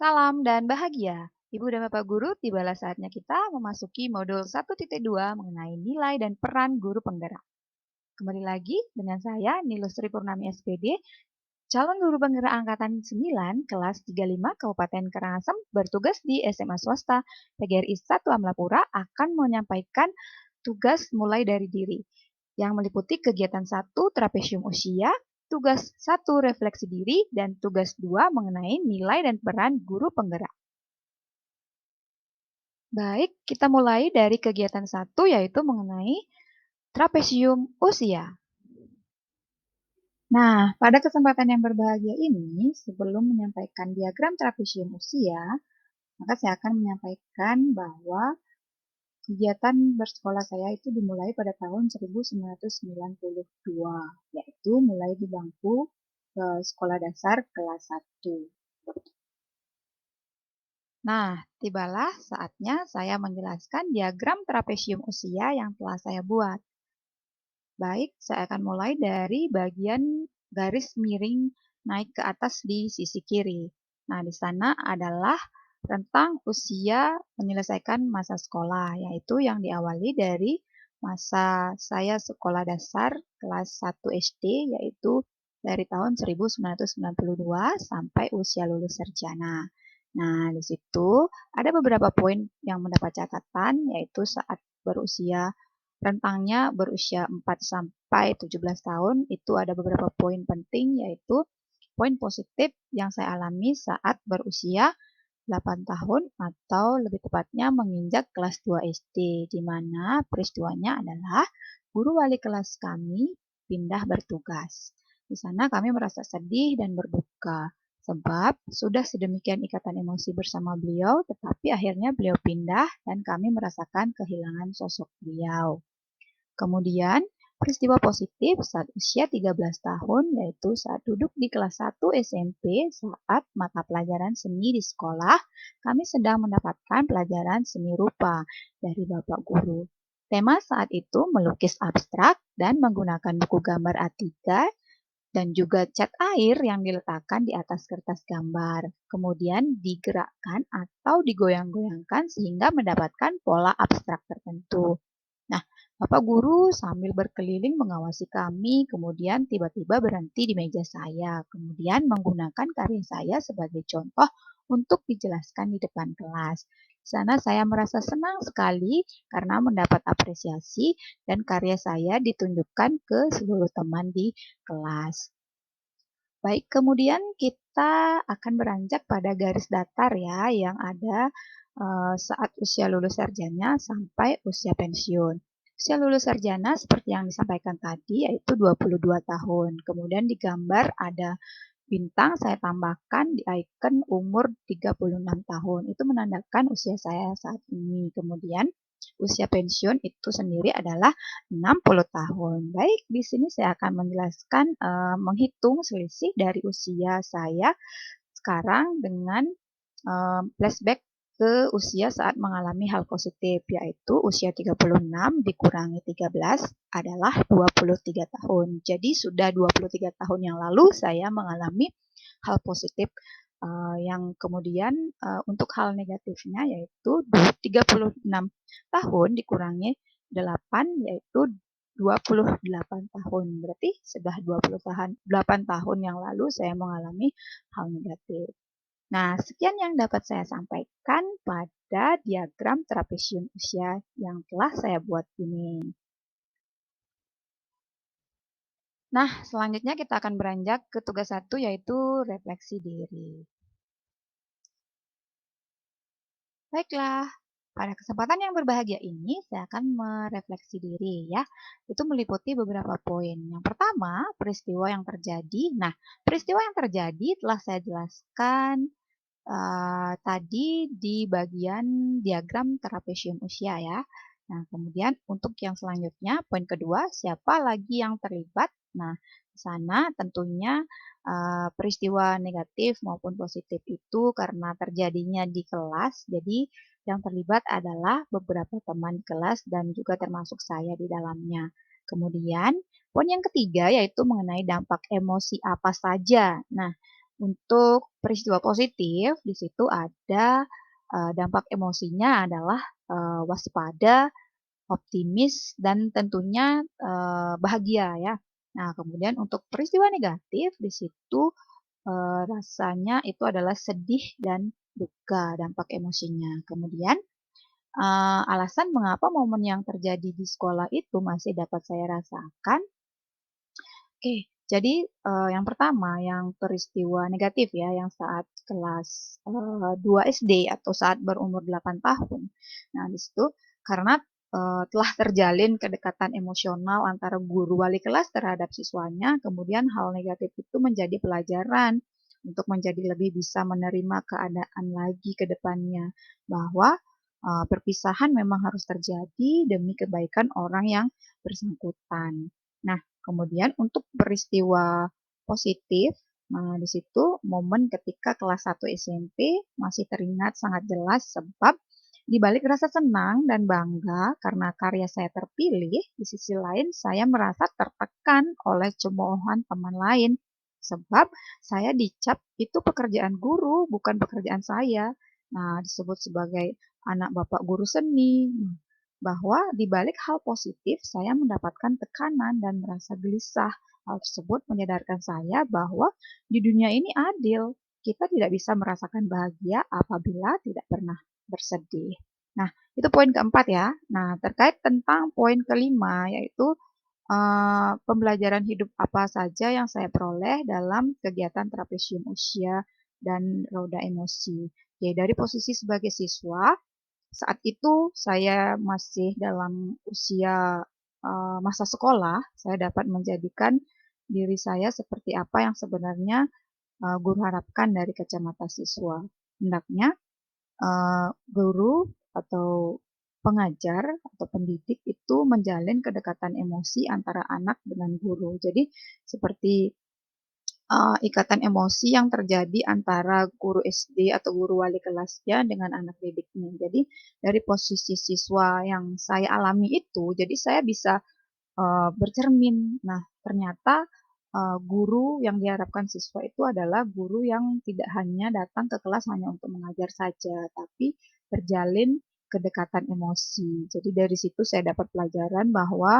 Salam dan bahagia. Ibu dan Bapak Guru, tibalah saatnya kita memasuki modul 1.2 mengenai nilai dan peran guru penggerak. Kembali lagi dengan saya, Nilustri Purnami SPD, calon guru penggerak angkatan 9, kelas 35 Kabupaten Karangasem, bertugas di SMA swasta PGRI 1 Amlapura akan menyampaikan tugas mulai dari diri yang meliputi kegiatan 1 trapesium usia, tugas 1 refleksi diri, dan tugas 2 mengenai nilai dan peran guru penggerak. Baik, kita mulai dari kegiatan satu yaitu mengenai trapesium usia. Nah, pada kesempatan yang berbahagia ini, sebelum menyampaikan diagram trapesium usia, maka saya akan menyampaikan bahwa kegiatan bersekolah saya itu dimulai pada tahun 1992, yaitu mulai di bangku sekolah dasar kelas 1. Nah, tibalah saatnya saya menjelaskan diagram trapesium usia yang telah saya buat. Baik, saya akan mulai dari bagian garis miring naik ke atas di sisi kiri. Nah, di sana adalah rentang usia menyelesaikan masa sekolah, yaitu yang diawali dari masa saya sekolah dasar kelas 1 SD, yaitu dari tahun 1992 sampai usia lulus sarjana. Nah, di situ ada beberapa poin yang mendapat catatan, yaitu saat berusia rentangnya berusia 4 sampai 17 tahun, itu ada beberapa poin penting, yaitu poin positif yang saya alami saat berusia 8 tahun atau lebih tepatnya menginjak kelas 2 SD, di mana peristiwanya adalah guru wali kelas kami pindah bertugas. Di sana kami merasa sedih dan berduka, sebab sudah sedemikian ikatan emosi bersama beliau, tetapi akhirnya beliau pindah dan kami merasakan kehilangan sosok beliau. Kemudian, peristiwa positif saat usia 13 tahun yaitu saat duduk di kelas 1 SMP saat mata pelajaran seni di sekolah, kami sedang mendapatkan pelajaran seni rupa dari Bapak Guru. Tema saat itu melukis abstrak dan menggunakan buku gambar A3 dan juga cat air yang diletakkan di atas kertas gambar. Kemudian digerakkan atau digoyang-goyangkan sehingga mendapatkan pola abstrak tertentu. Nah, Bapak Guru sambil berkeliling mengawasi kami, kemudian tiba-tiba berhenti di meja saya, kemudian menggunakan karya saya sebagai contoh untuk dijelaskan di depan kelas. Di sana saya merasa senang sekali karena mendapat apresiasi dan karya saya ditunjukkan ke seluruh teman di kelas. Baik, kemudian kita akan beranjak pada garis datar ya yang ada saat usia lulus sarjana sampai usia pensiun. Usia lulus sarjana seperti yang disampaikan tadi yaitu 22 tahun. Kemudian di gambar ada bintang saya tambahkan di icon umur 36 tahun. Itu menandakan usia saya saat ini. Kemudian usia pensiun itu sendiri adalah 60 tahun. Baik, di sini saya akan menjelaskan menghitung selisih dari usia saya sekarang dengan flashback ke usia saat mengalami hal positif, yaitu usia 36 dikurangi 13 adalah 23 tahun. Jadi sudah 23 tahun yang lalu saya mengalami hal positif yang kemudian untuk hal negatifnya yaitu 36 tahun dikurangi 8 yaitu 28 tahun. Berarti sudah 8 tahun yang lalu saya mengalami hal negatif. Nah, sekian yang dapat saya sampaikan pada diagram trapesium usia yang telah saya buat ini. Nah, selanjutnya kita akan beranjak ke tugas 1 yaitu refleksi diri. Baiklah, pada kesempatan yang berbahagia ini saya akan merefleksi diri ya. Itu meliputi beberapa poin. Yang pertama, peristiwa yang terjadi. Nah, peristiwa yang terjadi telah saya jelaskan tadi di bagian diagram trapesium usia ya. Nah, kemudian untuk yang selanjutnya, poin kedua, siapa lagi yang terlibat? Nah, di sana tentunya peristiwa negatif maupun positif itu karena terjadinya di kelas, jadi yang terlibat adalah beberapa teman kelas dan juga termasuk saya di dalamnya. Kemudian, poin yang ketiga yaitu mengenai dampak emosi apa saja. Nah, Untuk peristiwa positif, di situ ada, dampak emosinya adalah, waspada, optimis, dan tentunya, bahagia ya. Nah, kemudian untuk peristiwa negatif, di situ, rasanya itu adalah sedih dan duka dampak emosinya. Kemudian, alasan mengapa momen yang terjadi di sekolah itu masih dapat saya rasakan. Oke, jadi, yang pertama, yang peristiwa negatif ya, yang saat kelas, 2 SD atau saat berumur 8 tahun. Nah, di situ karena, telah terjalin kedekatan emosional antara guru wali kelas terhadap siswanya, kemudian hal negatif itu menjadi pelajaran untuk menjadi lebih bisa menerima keadaan lagi ke depannya, bahwa, perpisahan memang harus terjadi demi kebaikan orang yang bersangkutan. Nah, kemudian untuk peristiwa positif, nah di situ momen ketika kelas 1 SMP masih teringat sangat jelas sebab di balik rasa senang dan bangga karena karya saya terpilih, di sisi lain saya merasa tertekan oleh cemoohan teman lain. Sebab saya dicap itu pekerjaan guru, bukan pekerjaan saya. Nah, disebut sebagai anak bapak guru seni. Bahwa di balik hal positif saya mendapatkan tekanan dan merasa gelisah. Hal tersebut menyadarkan saya bahwa di dunia ini adil. Kita tidak bisa merasakan bahagia apabila tidak pernah bersedih. Nah, itu poin keempat ya. Nah, terkait tentang poin kelima yaitu pembelajaran hidup apa saja yang saya peroleh dalam kegiatan trapesium usia dan roda emosi. Oke, dari posisi sebagai siswa, saat itu saya masih dalam usia, masa sekolah, saya dapat menjadikan diri saya seperti apa yang sebenarnya, guru harapkan dari kacamata siswa. Hendaknya, guru atau pengajar atau pendidik itu menjalin kedekatan emosi antara anak dengan guru. Jadi seperti ikatan emosi yang terjadi antara guru SD atau guru wali kelasnya dengan anak didiknya. Jadi dari posisi siswa yang saya alami itu, jadi saya bisa, bercermin. Nah, ternyata, guru yang diharapkan siswa itu adalah guru yang tidak hanya datang ke kelas hanya untuk mengajar saja, tapi terjalin kedekatan emosi. Jadi dari situ saya dapat pelajaran bahwa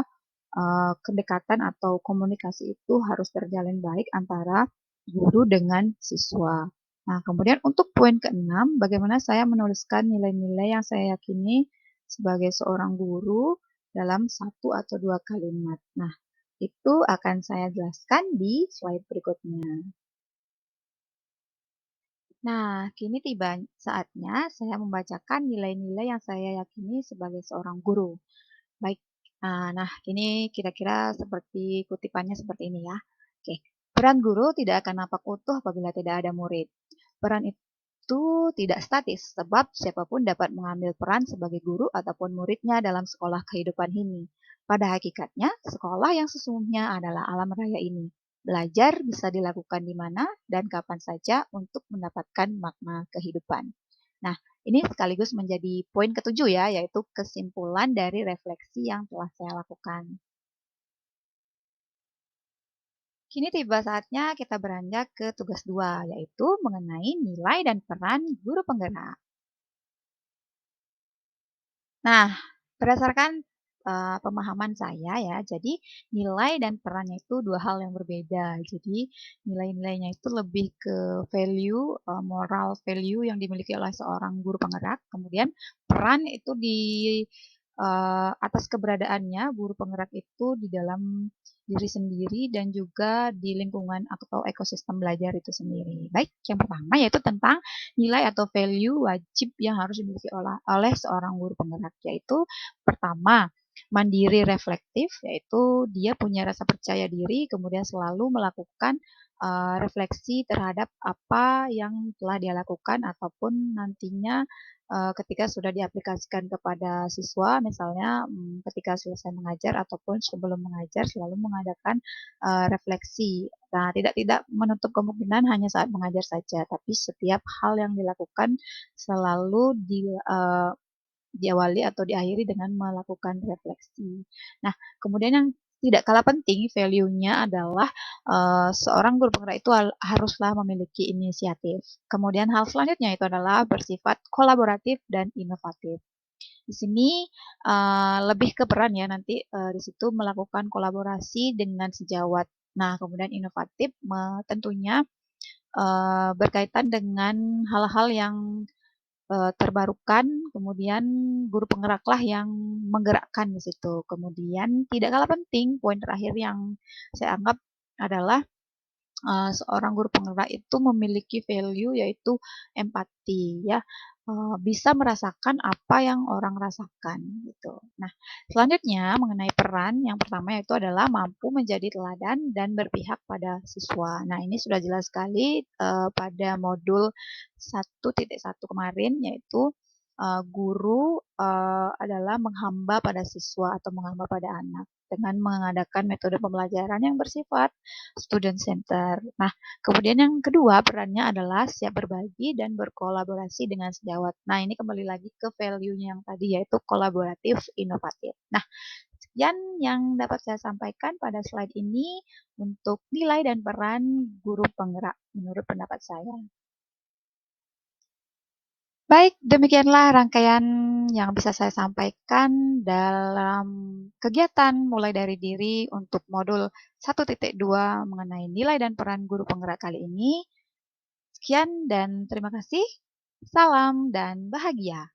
kedekatan atau komunikasi itu harus terjalin baik antara guru dengan siswa. Nah, kemudian untuk poin keenam, bagaimana saya menuliskan nilai-nilai yang saya yakini sebagai seorang guru dalam satu atau dua kalimat. Nah, itu akan saya jelaskan di slide berikutnya. Nah, kini tiba saatnya saya membacakan nilai-nilai yang saya yakini sebagai seorang guru. Baik, nah ini kira-kira seperti kutipannya seperti ini ya. Oke, peran guru tidak akan nampak utuh apabila tidak ada murid. Peran itu tidak statis, sebab siapapun dapat mengambil peran sebagai guru ataupun muridnya dalam sekolah kehidupan ini. Pada hakikatnya, sekolah yang sesungguhnya adalah alam raya ini. Belajar bisa dilakukan di mana dan kapan saja untuk mendapatkan makna kehidupan. Nah, ini sekaligus menjadi poin ketujuh ya, yaitu kesimpulan dari refleksi yang telah saya lakukan. Kini tiba saatnya kita beranjak ke tugas 2, yaitu mengenai nilai dan peran guru penggerak. Nah, berdasarkan, pemahaman saya ya, jadi nilai dan perannya itu dua hal yang berbeda. Jadi nilai-nilainya itu lebih ke value, moral value yang dimiliki oleh seorang guru penggerak, kemudian peran itu di, atas keberadaannya guru penggerak itu di dalam diri sendiri dan juga di lingkungan atau ekosistem belajar itu sendiri. Baik, yang pertama yaitu tentang nilai atau value wajib yang harus dimiliki oleh seorang guru penggerak, yaitu pertama, mandiri reflektif, yaitu dia punya rasa percaya diri, kemudian selalu melakukan refleksi terhadap apa yang telah dia lakukan ataupun nantinya ketika sudah diaplikasikan kepada siswa, misalnya ketika selesai mengajar ataupun sebelum mengajar selalu mengadakan refleksi. Nah, tidak menutup kemungkinan hanya saat mengajar saja, tapi setiap hal yang dilakukan selalu diawali atau diakhiri dengan melakukan refleksi. Nah, kemudian yang Tidak kalah penting value-nya adalah, seorang guru penggerak itu haruslah memiliki inisiatif. Kemudian hal selanjutnya itu adalah bersifat kolaboratif dan inovatif. Di sini, lebih ke peran ya nanti, di situ melakukan kolaborasi dengan sejawat. Nah, kemudian inovatif tentunya, berkaitan dengan hal-hal yang terbarukan, kemudian guru penggeraklah yang menggerakkan di situ. Kemudian tidak kalah penting, poin terakhir yang saya anggap adalah, seorang guru penggerak itu memiliki value yaitu empati ya, bisa merasakan apa yang orang rasakan gitu. Nah, selanjutnya mengenai peran, yang pertama yaitu adalah mampu menjadi teladan dan berpihak pada siswa. Nah, ini sudah jelas sekali, pada modul 1.1 kemarin yaitu, guru, adalah menghamba pada siswa atau menghamba pada anak dengan mengadakan metode pembelajaran yang bersifat student center. Nah, kemudian yang kedua perannya adalah siap berbagi dan berkolaborasi dengan sejawat. Nah, ini kembali lagi ke value-nya yang tadi yaitu kolaboratif, inovatif. Nah, sekian yang dapat saya sampaikan pada slide ini untuk nilai dan peran guru penggerak menurut pendapat saya. Baik, demikianlah rangkaian yang bisa saya sampaikan dalam kegiatan mulai dari diri untuk modul 1.2 mengenai nilai dan peran guru penggerak kali ini. Sekian dan terima kasih. Salam dan bahagia.